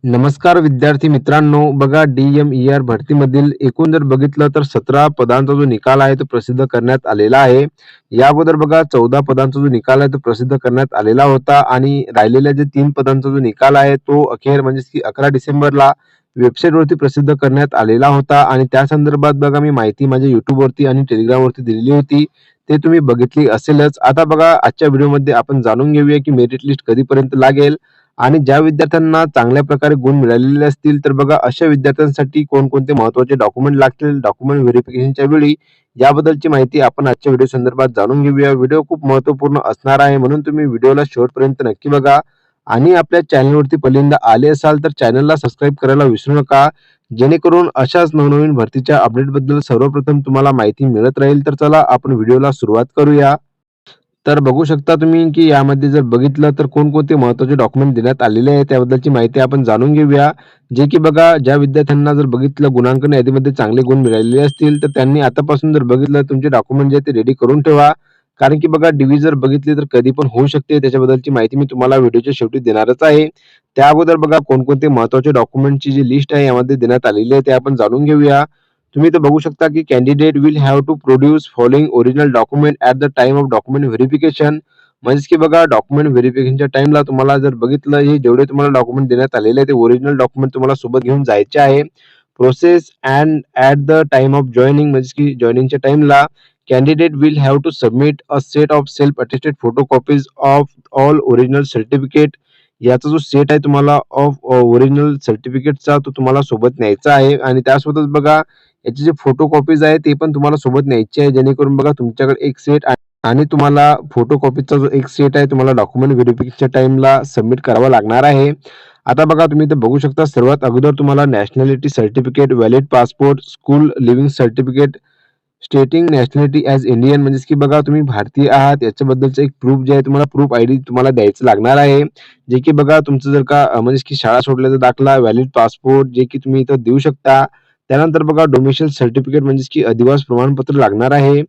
नमस्कार विद्यार्थी मित्रांनो, बघा DMER भरतीमधील एकूण जर बघितलं तर 17 पदांचा जो निकाल आहे तो प्रसिद्ध करण्यात आलेला आहे. या अगोदर बघा 14 पदांचा जो निकाल आहे तो प्रसिद्ध करण्यात आलेला होता आणि राहिलेल्या जे 3 पदांचा जो निकाल आहे तो अखेर म्हणजेच की 11 डिसेंबरला वेबसाईटवरती प्रसिद्ध करण्यात आलेला होता आणि त्या संदर्भात बघा मी माहिती माझ्या YouTubeवरती आणि Telegramवरती दिलेली होती. ते तुम्ही बघितली असेलच. आता बघा आजच्या व्हिडिओमध्ये आपण जाणून घेऊया की मेरिट लिस्ट कधीपर्यंत लागेल आणि ज्या विद्यार्थ्यांना चांगल्या प्रकारे गुण मिळालेले असतील तर बघा अशा विद्यार्थ्यांसाठी कोणकोणते महत्त्वाचे डॉक्युमेंट लागतील डॉक्युमेंट व्हेरिफिकेशनच्या वेळी याबद्दलची माहिती आपण आजच्या व्हिडिओ संदर्भात जाणून घेऊया. व्हिडिओ खूप महत्त्वपूर्ण असणार आहे म्हणून तुम्ही व्हिडिओला शेवटपर्यंत नक्की बघा आणि आपल्या चॅनलवरती पहिल्यांदा आले असाल तर चॅनलला सबस्क्राईब करायला विसरू नका, जेणेकरून अशाच नवनवीन भरतीच्या अपडेटबद्दल सर्वप्रथम तुम्हाला माहिती मिळत राहील. तर चला आपण व्हिडिओला सुरुवात करूया. तर बघू शकता तुम्ही की यामध्ये जर बघितलं तर कोणकोणते महत्त्वाचे डॉक्युमेंट देण्यात आलेले आहेत त्याबद्दलची माहिती आपण जाणून घेऊया. जे की बघा ज्या विद्यार्थ्यांना जर बघितलं गुणांकन यादीमध्ये चांगले गुण मिळालेले असतील तर त्यांनी आतापासून जर बघितलं तुमचे डॉक्युमेंट जे ते रेडी करून ठेवा. कारण की बघा डिव्ही जर बघितली तर कधी पण होऊ शकते, त्याच्याबद्दलची माहिती मी तुम्हाला व्हिडिओच्या शेवटी देणारच आहे. त्या अगोदर बघा कोणकोणते महत्त्वाचे डॉक्युमेंटची जी लिस्ट आहे यामध्ये देण्यात आलेली आहे ते आपण जाणून घेऊया. तुम्ही इथं बघू शकता की candidate will have to produce following original document at the time of document verification. म्हणजेच की बघा डॉक्युमेंट व्हेरिफिकेशनच्या टाइमला तुम्हाला जर बघितलं हे जेवढे तुम्हाला डॉक्युमेंट देण्यात आलेले आहे ते ओरिजिनल डॉक्युमेंट तुम्हाला सोबत घेऊन जायचे आहे. Process and at the time of joining म्हणजे की जॉइनिंगच्या टाइमला candidate will have to submit a set of self attested photocopies of all original certificate. याचा जो सेट आहे तुम्हाला ऑफ ओरिजिनल सर्टिफिकेटचा तो तुम्हाला सोबत न्यायचा आहे आणि त्यासोबतच बघा याचे जे फोटोकॉपीज आहे ते पण तुम्हाला सोबत न्यायचे आहे, जेणेकरून बघा तुमच्याकडे एक सेट आणि तुम्हाला फोटोकॉपीचा जो एक सेट आहे तुम्हाला डॉक्युमेंट व्हेरिफिकेशनच्या टाइमला सबमिट करावा लागणार आहे. आता बघा तुम्ही इथे बघू शकता सर्वात अगोदर तुम्हाला nationality certificate, valid passport, school living certificate, स्टेटिंग nationality as Indian म्हणजे की बघा तुम्ही भारतीय आहात याच्याबद्दलचं एक प्रूफ जे आहे तुम्हाला प्रूफ आयडी तुम्हाला द्यायचं लागणार आहे. जे की बघा तुमचं जर का म्हणजे की शाळा सोडल्याचा दाखला, व्हॅलिड पासपोर्ट जे की तुम्ही इथं देऊ शकता. त्यानंतर बघा डोमिसाइल सर्टिफिकेट म्हणजे की अधिवास प्रमाणपत्र लागणार आहे.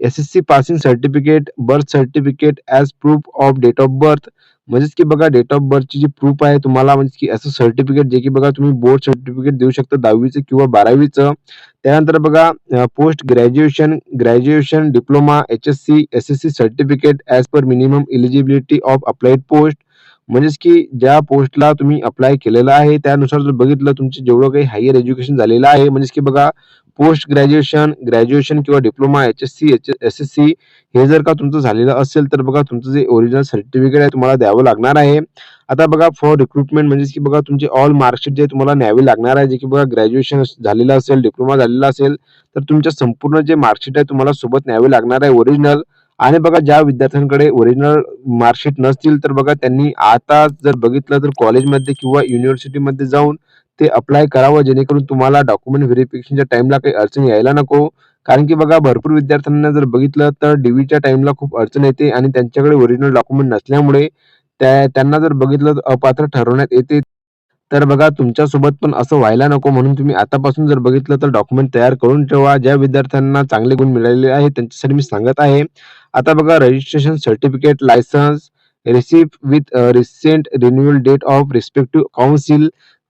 SSC passing certificate, birth certificate as proof of date of birth म्हणजेच की बघा डेट ऑफ बर्थची जी प्रूफ आहे तुम्हाला म्हणजे की असं सर्टिफिकेट जे की बघा तुम्ही बोर्ड सर्टिफिकेट देऊ शकता 10वीचं किंवा 12वीचं. त्यानंतर बघा post graduation, graduation, diploma, HSC, SSC certificate as per minimum eligibility of applied post म्हणजेच की ज्या पोस्टला तुम्ही अप्लाय केलेलं आहे त्यानुसार जर बघितलं तुमचं जेवढं काही हायर एज्युकेशन झालेलं आहे म्हणजेच की बघा पोस्ट ग्रॅज्युएशन, ग्रॅज्युएशन किंवा डिप्लोमा, HSC, SSC हे जर का तुमचं झालेलं असेल तर बघा तुमचं जे ओरिजिनल सर्टिफिकेट आहे तुम्हाला द्यावं लागणार आहे. आता बघा फॉर रिक्रुटमेंट म्हणजेच की बघा तुमचे ऑल मार्कशीट जे तुम्हाला न्यावी लागणार आहे, जे की बघा ग्रॅज्युएशन झालेलं असेल, डिप्लोमा झालेला असेल तर तुमच्या संपूर्ण जे मार्कशीट आहे तुम्हाला सोबत न्यावे लागणार आहे ओरिजिनल. आणि बघा ज्या विद्यार्थ्यांकडे ओरिजिनल मार्कशीट नसतील तर बघा त्यांनी आता जर बघितलं तर कॉलेजमध्ये किंवा युनिव्हर्सिटीमध्ये जाऊन ते अप्लाय करावं, जेणेकरून तुम्हाला डॉक्युमेंट व्हेरिफिकेशनच्या टाइमला काही अडचण यायला नको. कारण की बघा भरपूर विद्यार्थ्यांना जर बघितलं तर DVच्या टाइमला खूप अडचण येते आणि त्यांच्याकडे ओरिजिनल डॉक्युमेंट नसल्यामुळे त्यांना जर बघितलं तर अपात्र ठरवण्यात येते. तर बघा तुमच्यासोबत पण असं व्हायला नको म्हणून तुम्ही आतापासून जर बघितलं तर डॉक्युमेंट तयार करून ठेवा. ज्या विद्यार्थ्यांना चांगले गुण मिळालेले आहेत त्यांच्यासाठी मी सांगत आहे. आता बघा registration certificate, license receipt with recent renewal date of respective council.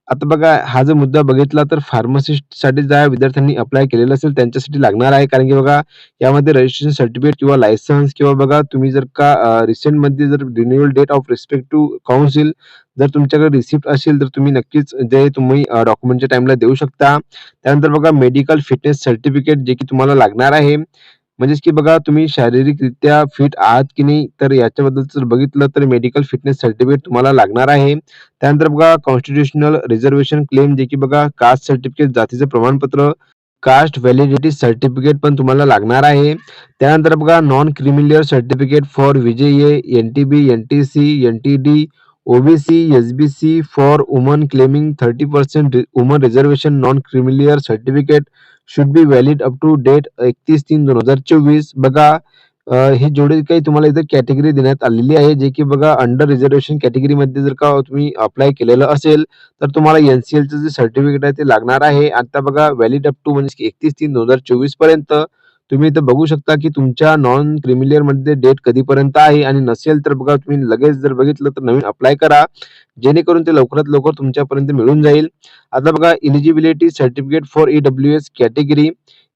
आता बघा हा जर मुद्दा बघितला तर फार्मासिस्टसाठी ज्या विद्यार्थ्यांनी अप्लाय केलेलं असेल त्यांच्यासाठी लागणार आहे. कारण की बघा यामध्ये रजिस्ट्रेशन सर्टिफिकेट किंवा लायसन्स किंवा बघा तुम्ही जर का रिसेंटमध्ये जर renewal date of respective council जर तुमच्याकडे रिसिप्ट असेल तर तुम्ही नक्कीच जे तुम्ही डॉक्युमेंटच्या टाइमला देऊ शकता. त्यानंतर बघा मेडिकल फिटनेस सर्टिफिकेट जे की तुम्हाला लागणार आहे. म्हणजेच की बघा तुम्ही शारीरिकरित्या फिट आहात की नाही तर याच्याबद्दल जर बघितलं तर मेडिकल फिटनेस सर्टिफिकेट तुम्हाला लागणार आहे. त्यानंतर बघा कॉन्स्टिट्यूशनल रिझर्वेशन क्लेम जे की बघा कास्ट सर्टिफिकेट जातीचं प्रमाणपत्र, कास्ट व्हॅलिडिटी सर्टिफिकेट पण तुम्हाला लागणार आहे. त्यानंतर बघा non creamy layer certificate for VJA, NTB, NTC, NTD, OBC, SBC for women claiming 30% women reservation non creamy layer certificate should be valid up to date 31/3/2024. बघा हे जेवढे काही तुम्हाला इथे कॅटेगरी देण्यात आलेली आहे, जे की बघा अंडर रिझर्वेशन कॅटेगरीमध्ये जर का तुम्ही अप्लाय केलेलं असेल तर तुम्हाला NCLचं जे सर्टिफिकेट आहे ते लागणार आहे. आता बघा व्हॅलिड अप टू म्हणजे 31/3/2024 पर्यंत तुम्ही इथं बघू शकता की तुमच्या नॉन क्रिमिलियर मध्ये डेट कधीपर्यंत आहे आणि नसेल तर बघा तुम्ही लगेच जर बघितलं तर नवीन अप्लाय करा, जेणेकरून ते लवकरात लवकर तुमच्यापर्यंत मिळून जाईल. आता बघा eligibility certificate for EWS category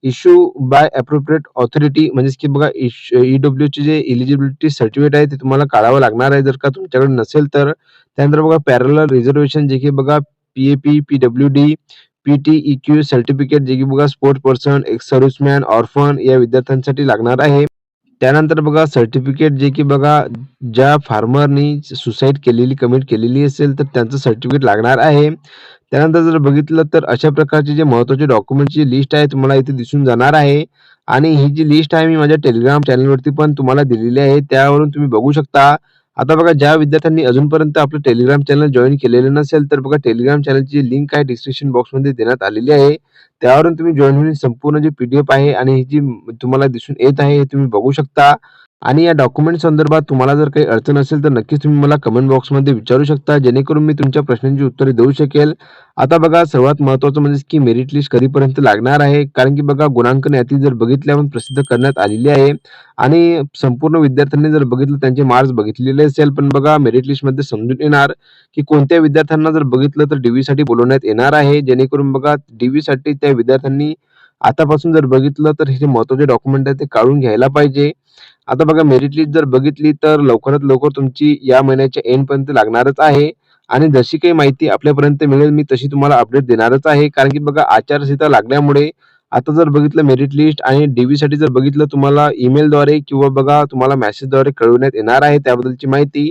issue bye appropriate authority म्हणजेच की बघा ईडब्ल्यूचे जे एलिजिबिलिटी सर्टिफिकेट आहे ते तुम्हाला काढावं लागणार आहे जर का तुमच्याकडे नसेल तर. त्यानंतर बघा पॅरलल रिझर्वेशन जे की बघा पीएपी, पीडब्ल्यूडी, पीटीईक्यू सर्टिफिकेट जे की बघा sports person, ex serviceman, orphan या विद्यार्थ्यांसाठी लागणार आहे. त्यानंतर बघा सर्टिफिकेट जे की बघा ज्या फार्मरनी सुसाईड केलेली, कमिट केलेली असेल तर त्यांचं सर्टिफिकेट लागणार आहे. त्यानंतर जर बघितलं तर अशा प्रकारचे जे महत्त्वाचे डॉक्युमेंटची लिस्ट आहे तुम्हाला इथे दिसून जाणार आहे आणि ही जी लिस्ट आहे मी माझ्या टेलिग्राम चॅनलवरती पण तुम्हाला दिलेली आहे. त्यावरून तुम्ही बघू शकता. आता बघा ज्या विद्यार्थ्यांनी अजूनपर्यंत आपलं टेलिग्राम चॅनल जॉइन केलेलं नसेल तर बघा टेलिग्राम चॅनलची लिंक आहे डिस्क्रिप्शन बॉक्समध्ये देण्यात आलेली आहे. त्यावरून तुम्ही जॉइन होऊन संपूर्ण जी पीडीएफ आहे आणि ही जी तुम्हाला दिसून येत आहे हे तुम्ही बघू शकता. आणि या डॉक्युमेंट संदर्भात तुम्हाला जर काही अडचण असेल तर नक्कीच तुम्ही मला कमेंट बॉक्समध्ये विचारू शकता, जेणेकरून मी तुमच्या प्रश्नांची उत्तरे देऊ शकेल. आता बघा सर्वात महत्त्वाचं म्हणजे की मेरिट लिस्ट कधीपर्यंत लागणार आहे, कारण की बघा गुणांकन यादी जर बघितली आपण प्रसिद्ध करण्यात आलेली आहे आणि संपूर्ण विद्यार्थ्यांनी जर बघितलं त्यांचे मार्क्स बघितलेले असेल, पण बघा मेरिट लिस्टमध्ये समजून येणार की कोणत्या विद्यार्थ्यांना जर बघितलं तर डीव्हीसाठी बोलवण्यात येणार आहे, जेणेकरून बघा डीव्हीसाठी त्या विद्यार्थ्यांनी आतापासून जर बघितलं तर हे जे महत्त्वाचे डॉक्युमेंट आहे ते काढून घ्यायला पाहिजे. आता बघा मेरिट लिस्ट जर बघितली तर लवकरात लवकर तुमची या महिन्याच्या एंड पर्यंत लागणारच आहे आणि जशी काही माहिती आपल्यापर्यंत मिळेल मी तशी तुम्हाला अपडेट देणारच आहे. कारण की बघा आचारसंहिता लागल्यामुळे आता जर बघितलं मेरिट लिस्ट आणि डीव्हीसाठी जर बघितलं तुम्हाला ईमेलद्वारे किंवा बघा तुम्हाला मेसेजद्वारे कळवण्यात येणार आहे त्याबद्दलची माहिती.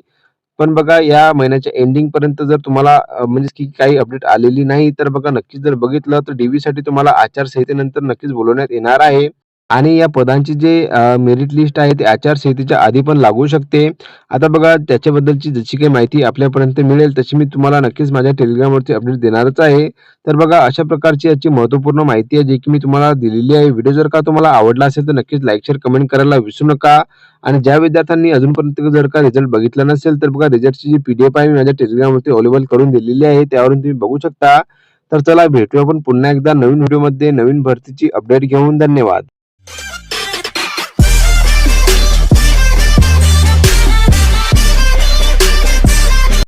पण बघा या महिन्याच्या एंडिंग पर्यंत जर तुम्हाला म्हणजे की काही अपडेट आलेली नाही तर बघा नक्कीच जर बघितलं तर डीव्हीसाठी तुम्हाला आचारसंहितेनंतर नक्कीच बोलवण्यात येणार आहे. आणि या पदांची जे मेरिट लिस्ट आहे ती आचारसंहितेच्या आधी पण लागू शकते. आता बघा त्याच्याबद्दलची जशी काही माहिती आपल्यापर्यंत मिळेल तशी मी तुम्हाला नक्कीच माझ्या टेलिग्रामवरती अपडेट देणारच आहे. तर बघा अशा प्रकारची याची महत्त्वपूर्ण माहिती आहे जी की मी तुम्हाला दिलेली आहे. व्हिडिओ जर का तुम्हाला आवडला असेल तर नक्कीच लाईक, शेअर, कमेंट करायला विसरू नका. आणि ज्या विद्यार्थ्यांनी अजूनपर्यंत जर का रिझल्ट बघितला नसेल तर बघा रिझल्टची जी पीडीएफ आहे मी माझ्या टेलिग्रामवरती अवेलेबल करून दिलेली आहे. त्यावरून तुम्ही बघू शकता. तर चला भेटूया आपण पुन्हा एकदा नवीन व्हिडिओमध्ये नवीन भरतीची अपडेट घेऊन. धन्यवाद.